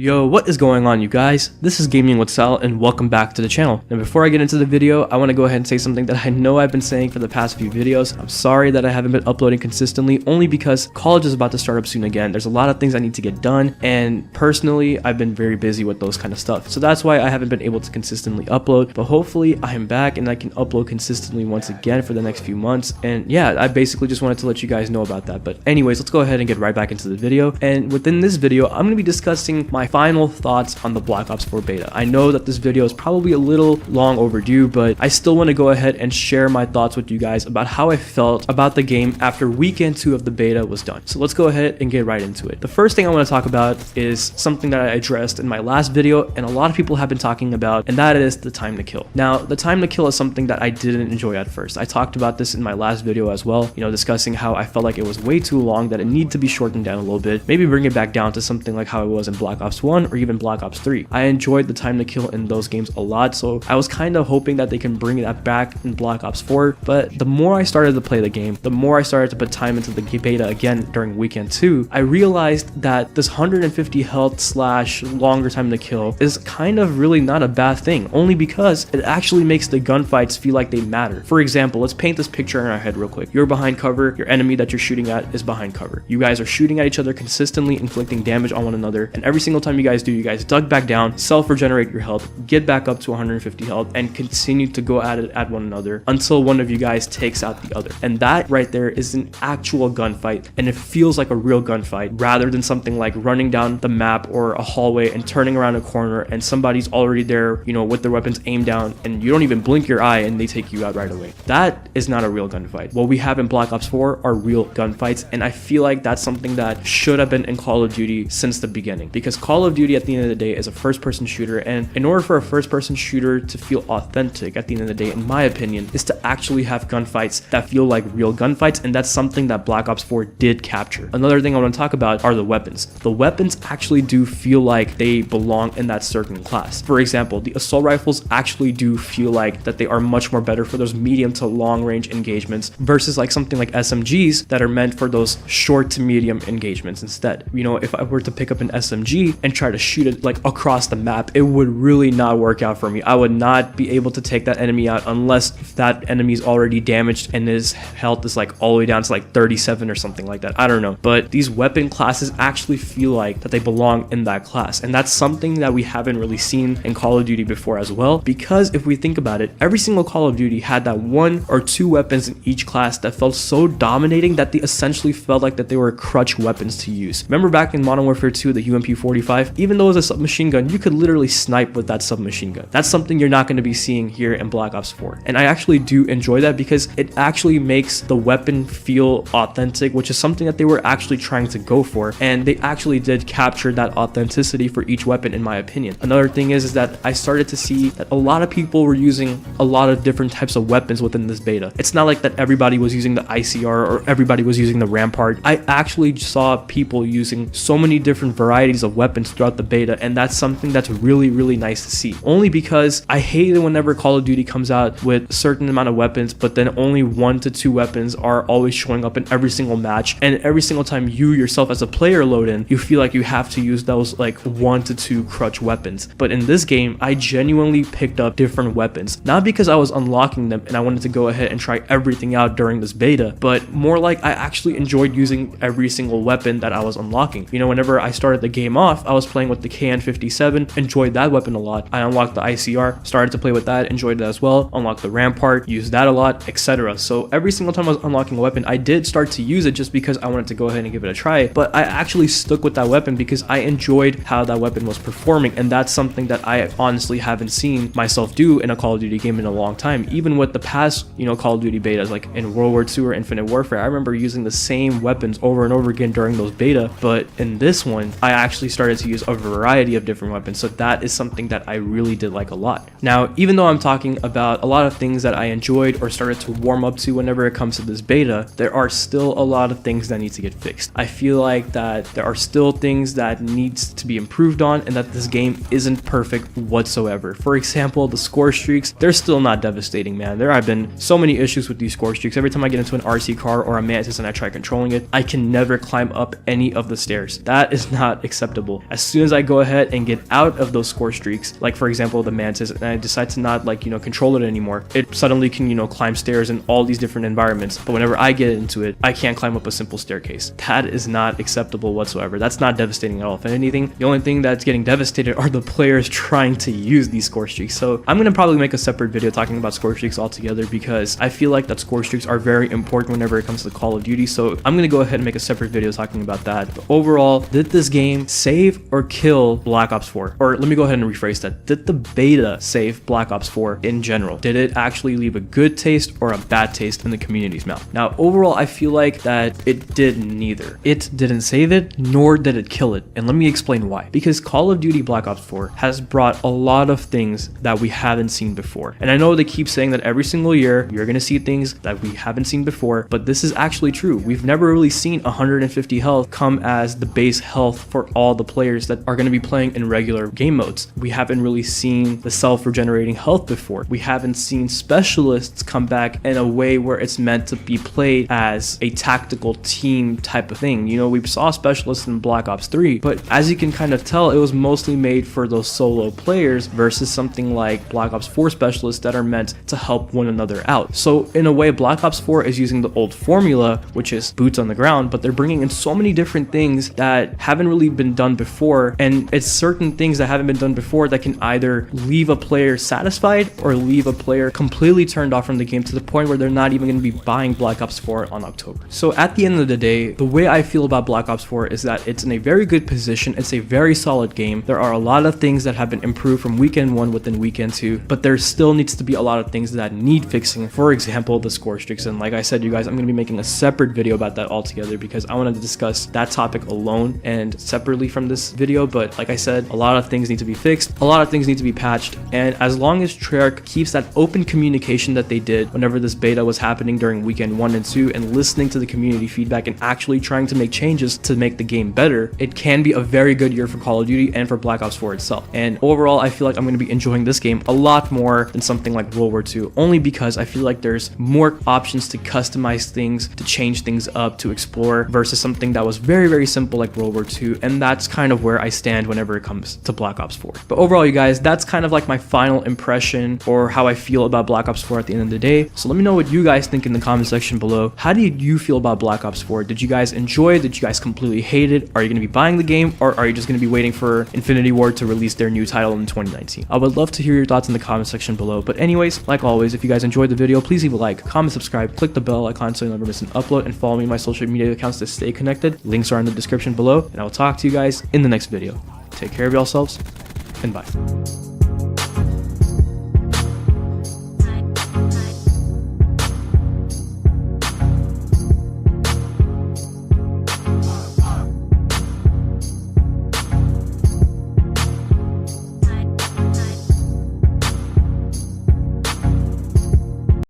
Yo, what is going on, you guys? This is GamingWithSal and welcome back to the channel. Now before I get into the video, I want to go ahead and say something that I know I've been saying for the past few videos. I'm sorry that I haven't been uploading consistently, only because college is about to start up soon again. There's a lot of things I need to get done, and personally I've been very busy with those kind of stuff. So that's why I haven't been able to consistently upload, but hopefully I am back and I can upload consistently once again for the next few months. And yeah, I basically just wanted to let you guys know about that. But anyways, let's go ahead and get right back into the video. And within this video, I'm going to be discussing my final thoughts on the Black Ops 4 beta. I know that this video is probably a little long overdue, but I still want to go ahead and share my thoughts with you guys about how I felt about the game after weekend 2 of the beta was done. So let's go ahead and get right into it. The first thing I want to talk about is something that I addressed in my last video and a lot of people have been talking about, and that is the time to kill. Now, the time to kill is something that I didn't enjoy at first. I talked about this in my last video as well, discussing how I felt like it was way too long, that it needed to be shortened down a little bit, maybe bring it back down to something like how it was in Black Ops 1 or even Black Ops 3. I enjoyed the time to kill in those games a lot, so I was kind of hoping that they can bring that back in Black Ops 4, but the more I started to play the game, the more I started to put time into the beta again during weekend 2, I realized that this 150 health / longer time to kill is kind of really not a bad thing, only because it actually makes the gunfights feel like they matter. For example, let's paint this picture in our head real quick. You're behind cover, your enemy that you're shooting at is behind cover. You guys are shooting at each other consistently, inflicting damage on one another, and every single time you guys do, you guys duck back down, self-regenerate your health, get back up to 150 health, and continue to go at it at one another until one of you guys takes out the other. And that right there is an actual gunfight, and it feels like a real gunfight rather than something like running down the map or a hallway and turning around a corner and somebody's already there, with their weapons aimed down, and you don't even blink your eye and they take you out right away. That is not a real gunfight. What we have in Black Ops 4 are real gunfights, and I feel like that's something that should have been in Call of Duty since the beginning, because Call of Duty at the end of the day is a first-person shooter, and in order for a first-person shooter to feel authentic at the end of the day, in my opinion, is to actually have gunfights that feel like real gunfights, and that's something that Black Ops 4 did capture. Another thing I want to talk about are the weapons. The weapons actually do feel like they belong in that certain class. For example, the assault rifles actually do feel like that they are much more better for those medium to long range engagements versus like something like SMGs that are meant for those short to medium engagements instead. If I were to pick up an SMG and try to shoot it like across the map, it would really not work out for me. I would not be able to take that enemy out unless that enemy is already damaged and his health is like all the way down to like 37 or something like that. I don't know, but these weapon classes actually feel like that they belong in that class, and that's something that we haven't really seen in Call of Duty before as well, because if we think about it, every single Call of Duty had that 1 or 2 weapons in each class that felt so dominating that they essentially felt like that they were crutch weapons to use. Remember back in Modern Warfare 2, the UMP-45, even though it was a submachine gun, you could literally snipe with that submachine gun. That's something you're not going to be seeing here in Black Ops 4, and I actually do enjoy that because it actually makes the weapon feel authentic, which is something that they were actually trying to go for, and they actually did capture that authenticity for each weapon, in my opinion. Another thing is that I started to see that a lot of people were using a lot of different types of weapons within this beta. It's not like that everybody was using the ICR or everybody was using the Rampart. I actually saw people using so many different varieties of weapons throughout the beta, and that's something that's really, really nice to see. Only because I hate it whenever Call of Duty comes out with a certain amount of weapons, but then only 1 to 2 weapons are always showing up in every single match, and every single time you yourself as a player load in, you feel like you have to use those like 1 to 2 crutch weapons. But in this game, I genuinely picked up different weapons, not because I was unlocking them and I wanted to go ahead and try everything out during this beta, but more like I actually enjoyed using every single weapon that I was unlocking. Whenever I started the game off, I was playing with the KN57, enjoyed that weapon a lot. I unlocked the ICR, started to play with that, enjoyed it as well, unlocked the Rampart, used that a lot, etc. So every single time I was unlocking a weapon, I did start to use it just because I wanted to go ahead and give it a try, but I actually stuck with that weapon because I enjoyed how that weapon was performing, and that's something that I honestly haven't seen myself do in a Call of Duty game in a long time. Even with the past, Call of Duty betas, like in World War II or Infinite Warfare, I remember using the same weapons over and over again during those beta, but in this one, I actually started to use a variety of different weapons, so that is something that I really did like a lot. Now, even though I'm talking about a lot of things that I enjoyed or started to warm up to whenever it comes to this beta, there are still a lot of things that need to get fixed. I feel like that there are still things that needs to be improved on, and that this game isn't perfect whatsoever. For example, the score streaks, they're still not devastating, man. There have been so many issues with these score streaks. Every time I get into an RC car or a Mantis and I try controlling it, I can never climb up any of the stairs. That is not acceptable. As soon as I go ahead and get out of those score streaks, like for example the Mantis, and I decide to not like control it anymore, it suddenly can climb stairs in all these different environments. But whenever I get into it, I can't climb up a simple staircase. That is not acceptable whatsoever. That's not devastating at all. If anything, the only thing that's getting devastated are the players trying to use these score streaks. So I'm gonna probably make a separate video talking about score streaks altogether, because I feel like that score streaks are very important whenever it comes to Call of Duty. So I'm gonna go ahead and make a separate video talking about that. But overall, did this game save or kill Black Ops 4? Or let me go ahead and rephrase that. Did the beta save Black Ops 4 in general? Did it actually leave a good taste or a bad taste in the community's mouth? Now, overall, I feel like that it did neither. It didn't save it, nor did it kill it. And let me explain why. Because Call of Duty Black Ops 4 has brought a lot of things that we haven't seen before. And I know they keep saying that every single year you're gonna see things that we haven't seen before, but this is actually true. We've never really seen 150 health come as the base health for all the players that are gonna be playing in regular game modes. We haven't really seen the self-regenerating health before. We haven't seen specialists come back in a way where it's meant to be played as a tactical team type of thing. We saw specialists in Black Ops 3, but as you can kind of tell, it was mostly made for those solo players versus something like Black Ops 4 specialists that are meant to help one another out. So in a way, Black Ops 4 is using the old formula, which is boots on the ground, but they're bringing in so many different things that haven't really been done before, and it's certain things that haven't been done before that can either leave a player satisfied or leave a player completely turned off from the game to the point where they're not even going to be buying Black Ops 4 on October. So at the end of the day, the way I feel about Black Ops 4 is that it's in a very good position. It's a very solid game. There are a lot of things that have been improved from weekend 1 within weekend 2, but there still needs to be a lot of things that need fixing. For example, the score streaks. And like I said, you guys, I'm going to be making a separate video about that altogether, because I wanted to discuss that topic alone and separately from this video. But like I said, a lot of things need to be fixed. A lot of things need to be patched. And as long as Treyarch keeps that open communication that they did whenever this beta was happening during weekend 1 and 2, and listening to the community feedback and actually trying to make changes to make the game better, it can be a very good year for Call of Duty and for Black Ops 4 itself. And overall, I feel like I'm going to be enjoying this game a lot more than something like World War II, only because I feel like there's more options to customize things, to change things up, to explore, versus something that was very, very simple like World War II. And that's kind of where I stand whenever it comes to Black Ops 4. But overall, you guys, that's kind of like my final impression or how I feel about Black Ops 4 at the end of the day. So let me know what you guys think in the comment section below. How do you feel about Black Ops 4? Did you guys enjoy it? Did you guys completely hate it? Are you going to be buying the game, or are you just going to be waiting for Infinity Ward to release their new title in 2019? I would love to hear your thoughts in the comment section below. But anyways, like always, if you guys enjoyed the video, please leave a like, comment, subscribe, click the bell icon so you'll never miss an upload, and follow me on my social media accounts to stay connected. Links are in the description below, and I will talk to you guys in the next video. Take care of yourselves, and bye.